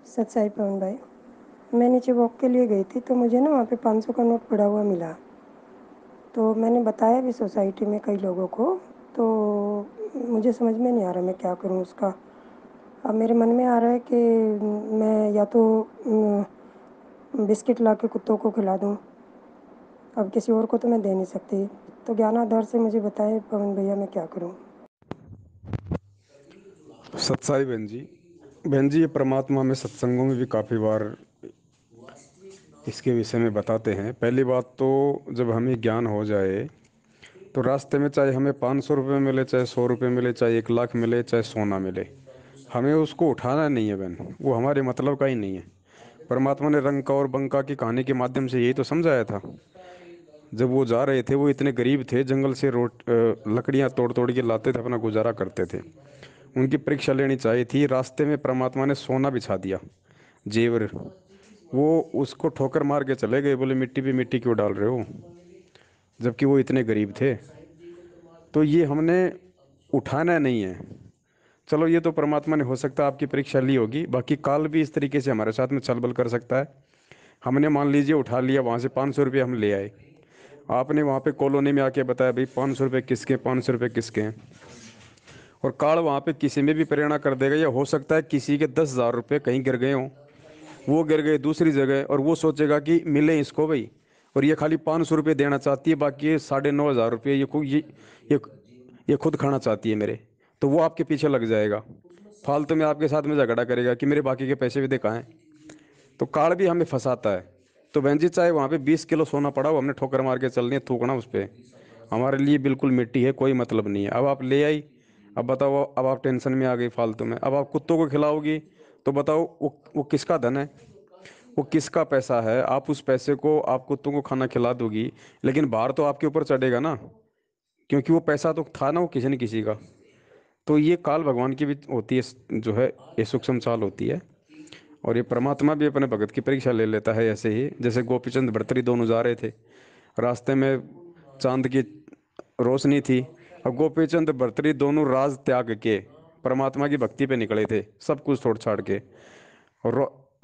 सत साई पवन भाई, मैं नीचे वॉक के लिए गई थी तो मुझे ना वहाँ पे 500 का नोट पड़ा हुआ मिला। तो मैंने बताया भी सोसाइटी में कई लोगों को। तो मुझे समझ में नहीं आ रहा मैं क्या करूँ उसका। अब मेरे मन में आ रहा है कि मैं या तो बिस्किट ला के कुत्तों को खिला दूँ। अब किसी और को तो मैं दे नहीं सकती। तो ज्ञानाधार से मुझे बताएं पवन भैया, मैं क्या करूँ। सत्साई बहन जी ये परमात्मा में सत्संगों में भी काफ़ी बार इसके विषय में बताते हैं। पहली बात तो जब हमें ज्ञान हो जाए तो रास्ते में चाहे हमें 500 रुपये मिले, चाहे 100 रुपये मिले, चाहे 1 लाख मिले, चाहे सोना मिले, हमें उसको उठाना नहीं है बहन। वो हमारे मतलब का ही नहीं है। परमात्मा ने रंका और बंका की कहानी के माध्यम से यही तो समझाया था। जब वो जा रहे थे, वो इतने गरीब थे, जंगल से लकड़ियाँ तोड़ तोड़ के लाते थे, अपना गुजारा करते थे। उनकी परीक्षा लेनी चाहिए थी। रास्ते में परमात्मा ने सोना बिछा दिया, जेवर। वो उसको ठोकर मार के चले गए, बोले मिट्टी पे मिट्टी क्यों डाल रहे हो, जबकि वो इतने गरीब थे। तो ये हमने उठाना नहीं है। चलो ये तो परमात्मा ने हो सकता है आपकी परीक्षा ली होगी, बाकी काल भी इस तरीके से हमारे साथ में छल बल कर सकता है। हमने मान लीजिए उठा लिया, वहाँ से 500 रुपये हम ले आए। आपने वहाँ पे कॉलोनी में आके बताया भाई 500 रुपये किसके, 500 रुपये किसके हैं। और काल वहाँ पे किसी में भी प्रेरणा कर देगा, या हो सकता है किसी के 10,000 रुपये कहीं गिर गए हों, वो गिर गए दूसरी जगह, और वो सोचेगा कि मिले इसको भाई, और ये खाली 500 रुपये देना चाहती है, बाकी ये 9,500 रुपये ये ये खुद खाना चाहती है मेरे। तो वो आपके पीछे लग जाएगा, फालतू में आपके साथ में झगड़ा करेगा कि मेरे बाकी के पैसे भी दे कहाँ हैं। तो काल भी हमें फंसाता है। तो बहन जी चाहे वहाँ पे 20 किलो सोना पड़ा हो, हमने ठोकर मार के चलनी है, थूकना उस पर हमारे लिए बिल्कुल मिट्टी है, कोई मतलब नहीं है। अब आप ले आई, अब बताओ, अब आप टेंशन में आ गई फालतू में। अब आप कुत्तों को खिलाओगी तो बताओ वो किसका धन है, वो किसका पैसा है। आप उस पैसे को आप कुत्तों को खाना खिला दोगी, लेकिन बाहर तो आपके ऊपर चढ़ेगा ना, क्योंकि वो पैसा तो था ना वो किसी न किसी का। तो ये काल भगवान की भी होती है, जो है ये सूक्ष्म चाल होती है। और ये परमात्मा भी अपने भगत की परीक्षा ले लेता है, ऐसे ही जैसे गोपीचंद भर्तरी दोनों जा रहे थे, रास्ते में चांद की रोशनी थी। अब गोपीचंद भर्तरी दोनों राज त्याग के परमात्मा की भक्ति पे निकले थे, सब कुछ छोड़ छाड़ के। और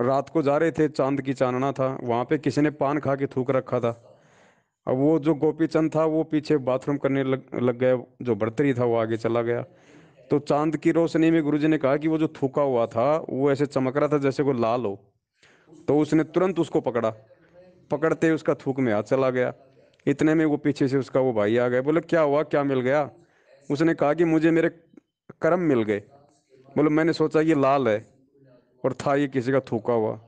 रात को जा रहे थे, चांद की चानना था, वहां पे किसी ने पान खा के थूक रखा था। अब वो जो गोपीचंद था वो पीछे बाथरूम करने लग गया, जो भर्तरी था वो आगे चला गया। तो चांद की रोशनी में गुरुजी ने कहा कि वो जो थूका हुआ था वो ऐसे चमक रहा था जैसे वो लाल हो। तो उसने तुरंत उसको पकड़ा, पकड़ते ही उसका थूक में हाथ चला गया। इतने में वो पीछे से उसका वो भाई आ गए, बोले क्या हुआ, क्या मिल गया। उसने कहा कि मुझे मेरे कर्म मिल गए। बोले मैंने सोचा ये लाल है, और था ये किसी का थूका हुआ।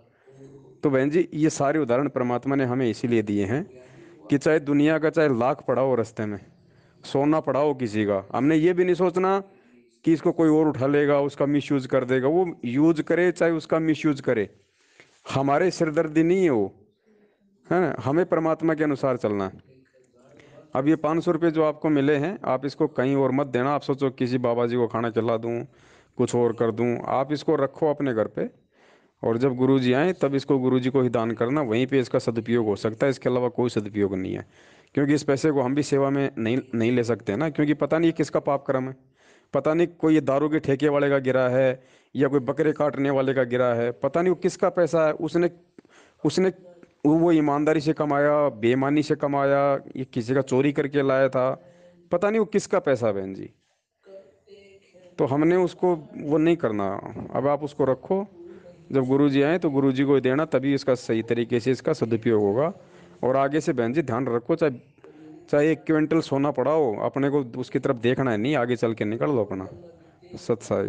तो बहन जी ये सारे उदाहरण परमात्मा ने हमें इसीलिए दिए हैं कि चाहे दुनिया का चाहे लाख पड़ा हो रास्ते में, सोना पड़ा हो किसी का, हमने ये भी नहीं सोचना कि इसको कोई और उठा लेगा, उसका मिसयूज कर देगा। वो यूज करे चाहे उसका मिसयूज करे, हमारे सिरदर्दी नहीं है वो, है ना। हमें परमात्मा के अनुसार चलना है। अब ये 500 रुपये जो आपको मिले हैं, आप इसको कहीं और मत देना। आप सोचो किसी बाबा जी को खाना खिला दूं, कुछ और कर दूं। आप इसको रखो अपने घर पे, और जब गुरु जी आए तब इसको गुरु जी को ही दान करना, वहीं पे इसका सदुपयोग हो सकता है। इसके अलावा कोई सदुपयोग नहीं है, क्योंकि इस पैसे को हम भी सेवा में नहीं नहीं ले सकते ना, क्योंकि पता नहीं ये किसका पाप कर्म है। पता नहीं कोई ये दारू के ठेके वाले का गिरा है, या कोई बकरे काटने वाले का गिरा है, पता नहीं वो किसका पैसा है। उसने उसने वो ईमानदारी से कमाया, बेईमानी से कमाया, ये किसी का चोरी करके लाया था, पता नहीं वो किसका पैसा है, बहन जी। तो हमने उसको वो नहीं करना। अब आप उसको रखो, जब गुरु जी आए तो गुरु जी को ही देना, तभी इसका सही तरीके से इसका सदुपयोग होगा। और आगे से बहन जी ध्यान रखो, चाहे चाहे 1 क्विंटल सोना पड़ा हो, अपने को उसकी तरफ देखना है नहीं, आगे चल के निकल लो अपना। सत साई।